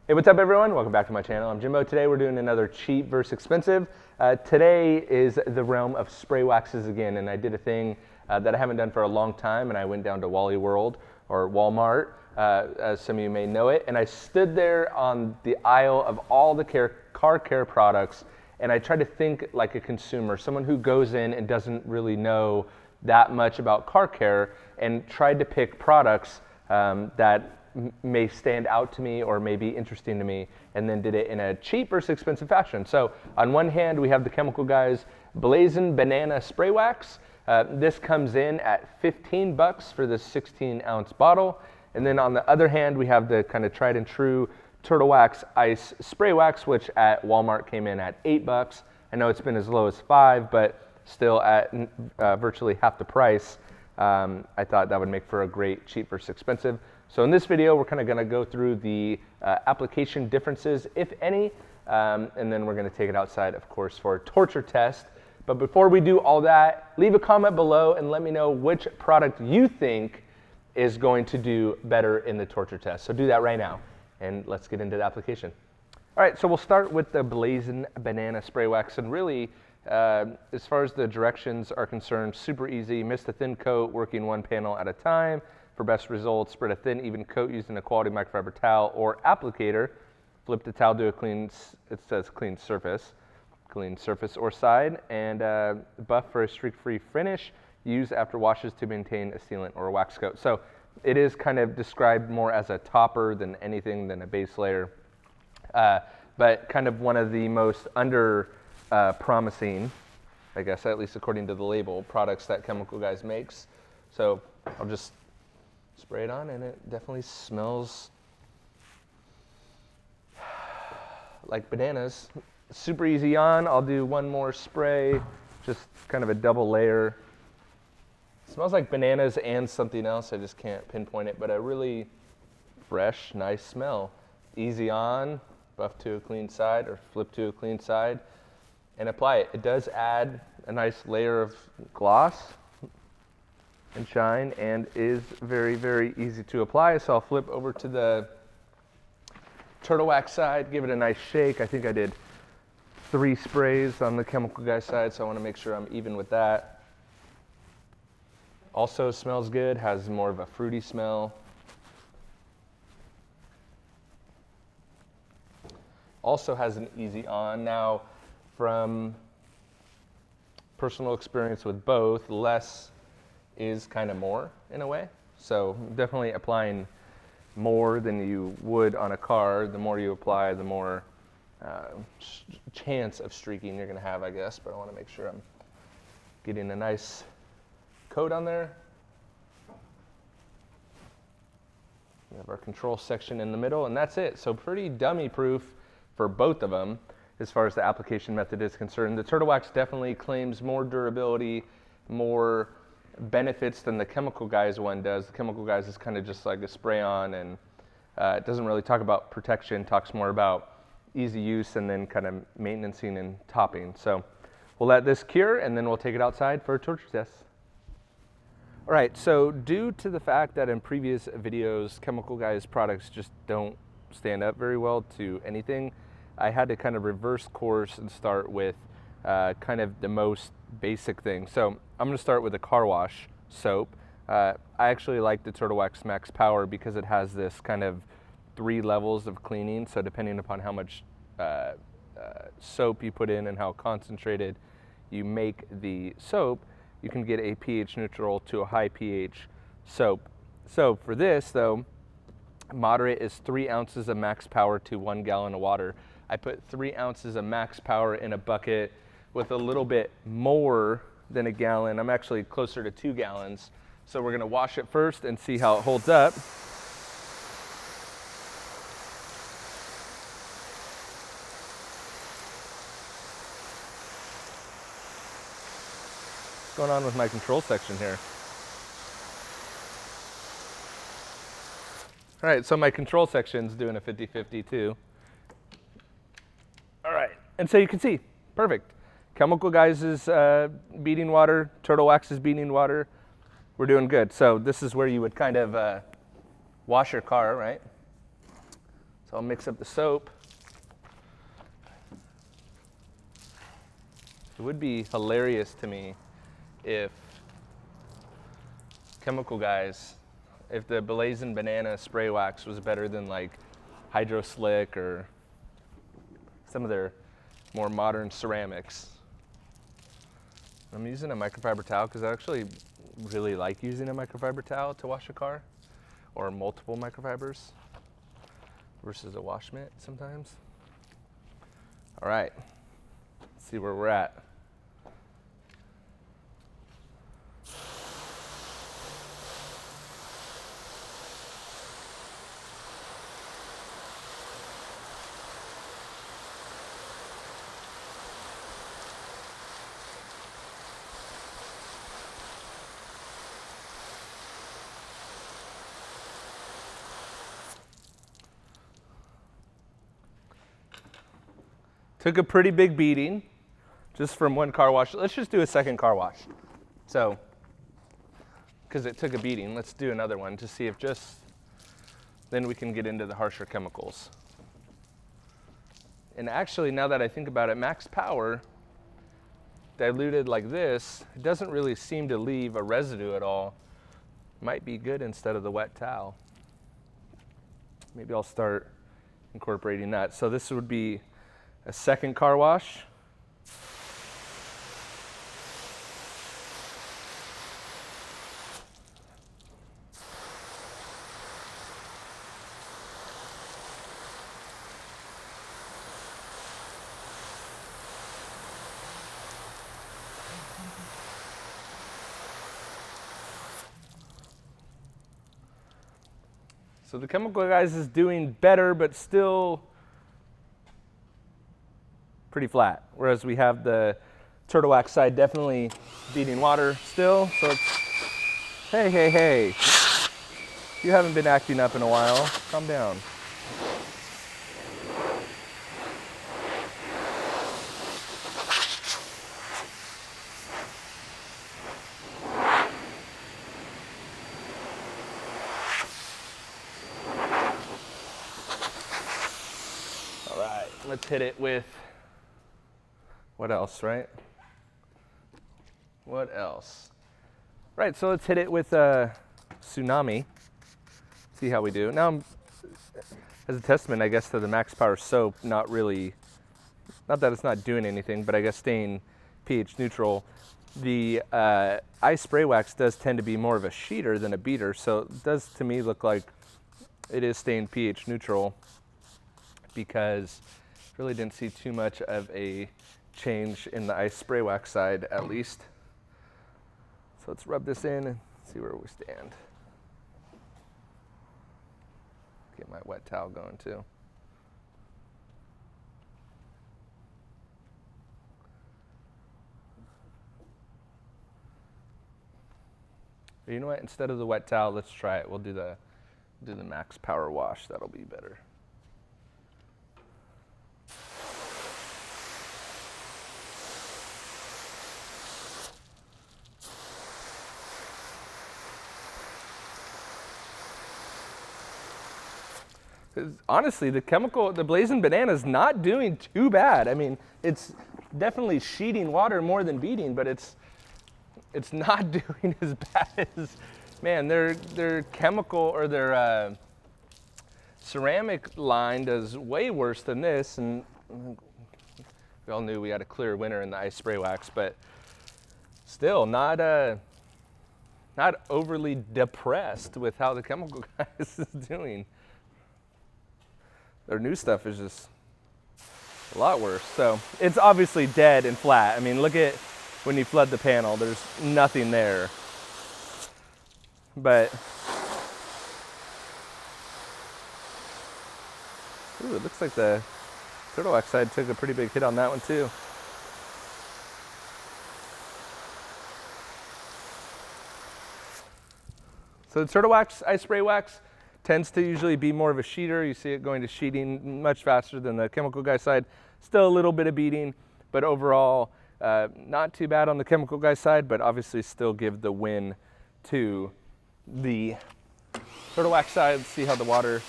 Hey, what's up everyone? Welcome back to my channel. I'm Jimbo. Today we're doing another cheap versus expensive. Today is the realm of spray waxes again, and I did a thing that I haven't done for a long time, and I went down to Wally World, or Walmart, as some of you may know it, and I stood there on the aisle of all the car care products, and I tried to think like a consumer, someone who goes in and doesn't really know that much about car care, and tried to pick products that may stand out to me or may be interesting to me, and then did it in a cheap versus expensive fashion. So on one hand, we have the Chemical Guys Blazin banana spray wax. This comes in at 15 bucks for this 16-ounce bottle. And then on the other hand, we have the kind of tried and true Turtle Wax Ice Spray Wax, which at Walmart came in at 8 bucks. I know it's been as low as 5, but still at virtually half the price. I thought that would make for a great cheap versus expensive. So in this video, we're kind of going to go through the application differences, if any, and then we're going to take it outside, of course, for a torture test. But before we do all that, leave a comment below and let me know which product you think is going to do better in the torture test. So do that right now, and let's get into the application. All right, so we'll start with the Blazin banana spray wax, and really, as far as the directions are concerned, super easy. Mist a thin coat, working one panel at a time. For best results, spread a thin, even coat using a quality microfiber towel or applicator. Flip the towel to a clean, it says clean surface or side, and buff for a streak-free finish. Use after washes to maintain a sealant or a wax coat. So it is kind of described more as a topper than anything than a base layer, but kind of one of the most under promising, I guess, at least according to the label, products that Chemical Guys makes. So I'll just spray it on, and it definitely smells like bananas. Super easy on. I'll do one more spray, just kind of a double layer. It smells like bananas and something else. I just can't pinpoint it, but a really fresh, nice smell. Easy on, buff to a clean side or flip to a clean side, and apply it. It does add a nice layer of gloss and shine, and is very, very easy to apply. So I'll flip over to the Turtle Wax side, give it a nice shake. I think I did 3 sprays on the Chemical Guy side, so I want to make sure I'm even with that. Also smells good, has more of a fruity smell. Also has an easy on. Now, from personal experience with both, less is kind of more in a way. So definitely applying more than you would on a car. The more you apply, the more chance of streaking you're going to have, I guess. But I want to make sure I'm getting a nice coat on there. We have our control section in the middle, and that's it. So pretty dummy proof for both of them as far as the application method is concerned. The Turtle Wax definitely claims more durability, more benefits than the Chemical Guys one does. The Chemical Guys is kind of just like a spray on, and it doesn't really talk about protection, talks more about easy use and then kind of maintaining and topping. So we'll let this cure, and then we'll take it outside for a torture test. All right, so due to the fact that in previous videos, Chemical Guys products just don't stand up very well to anything, I had to kind of reverse course and start with kind of the most basic thing. So I'm going to start with a car wash soap. I actually like the Turtle Wax Max Power because it has this kind of 3 levels of cleaning. So depending upon how much soap you put in and how concentrated you make the soap, you can get a pH neutral to a high pH soap. So for this though, moderate is 3 ounces of Max Power to 1 gallon of water. I put 3 ounces of Max Power in a bucket with a little bit more than a gallon. I'm actually closer to 2 gallons. So we're gonna wash it first and see how it holds up. What's going on with my control section here? All right, so my control section's doing a 50-50 too. All right, and so you can see, perfect. Chemical Guys is beating water, Turtle Wax is beating water. We're doing good. So this is where you would kind of wash your car, right? So I'll mix up the soap. It would be hilarious to me if chemical guys, if the Blazin banana spray wax was better than like Hydro Slick or some of their more modern ceramics. I'm using a microfiber towel because I actually really like using a microfiber towel to wash a car, or multiple microfibers versus a wash mitt sometimes. All right, let's see where we're at. Took a pretty big beating just from one car wash. Let's just do a second car wash. So, because it took a beating, let's do another one to see if then we can get into the harsher chemicals. And actually, now that I think about it, max power diluted like this, it doesn't really seem to leave a residue at all. Might be good instead of the wet towel. Maybe I'll start incorporating that. So this would be a second car wash. So the chemical guys is doing better, but still pretty flat. Whereas we have the turtle wax side definitely beating water still. So it's, hey. You haven't been acting up in a while. Calm down. All right, let's hit it with what else, right? What else? Right, so let's hit it with Tsunami. See how we do. Now, as a testament, I guess, to the max power soap, not that it's not doing anything, but I guess staying pH neutral. The ice spray wax does tend to be more of a sheeter than a beater, so it does to me look like it is staying pH neutral, because really didn't see too much of a change in the ice spray wax side, at least. So let's rub this in and see where we stand. Get my wet towel going too. But you know what? Instead of the wet towel, let's try it. We'll do the max power wash. That'll be better. Honestly, the Blazin banana is not doing too bad. I mean, it's definitely sheeting water more than beating, but it's not doing as bad as, man, their chemical or their ceramic line does way worse than this. And we all knew we had a clear winner in the ice spray wax, but still not overly depressed with how the chemical guys is doing. Their new stuff is just a lot worse. So it's obviously dead and flat. I mean, look at when you flood the panel, there's nothing there. But, ooh, it looks like the turtle wax side took a pretty big hit on that one too. So the turtle wax, ice spray wax, tends to usually be more of a sheeter. You see it going to sheeting much faster than the chemical guy side. Still a little bit of beating, but overall not too bad on the chemical guy side, but obviously still give the win to the turtle wax side. See how the water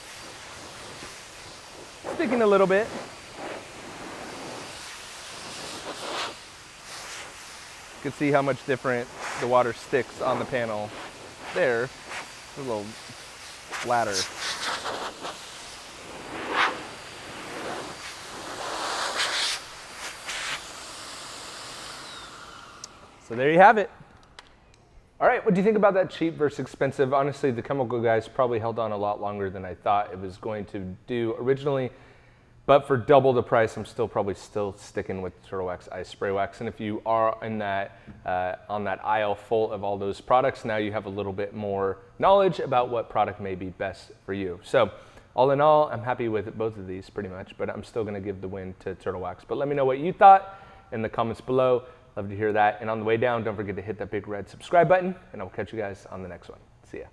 sticking a little bit. You can see how much different the water sticks on the panel there. It's a little flatter. So there you have it. All right, what do you think about that cheap versus expensive? Honestly, the chemical guys probably held on a lot longer than I thought it was going to do originally. But for double the price, I'm probably still sticking with Turtle Wax Ice Spray Wax. And if you are in that on that aisle full of all those products, now you have a little bit more knowledge about what product may be best for you. So all in all, I'm happy with both of these pretty much, but I'm still gonna give the win to Turtle Wax. But let me know what you thought in the comments below. Love to hear that. And on the way down, don't forget to hit that big red subscribe button, and I will catch you guys on the next one. See ya.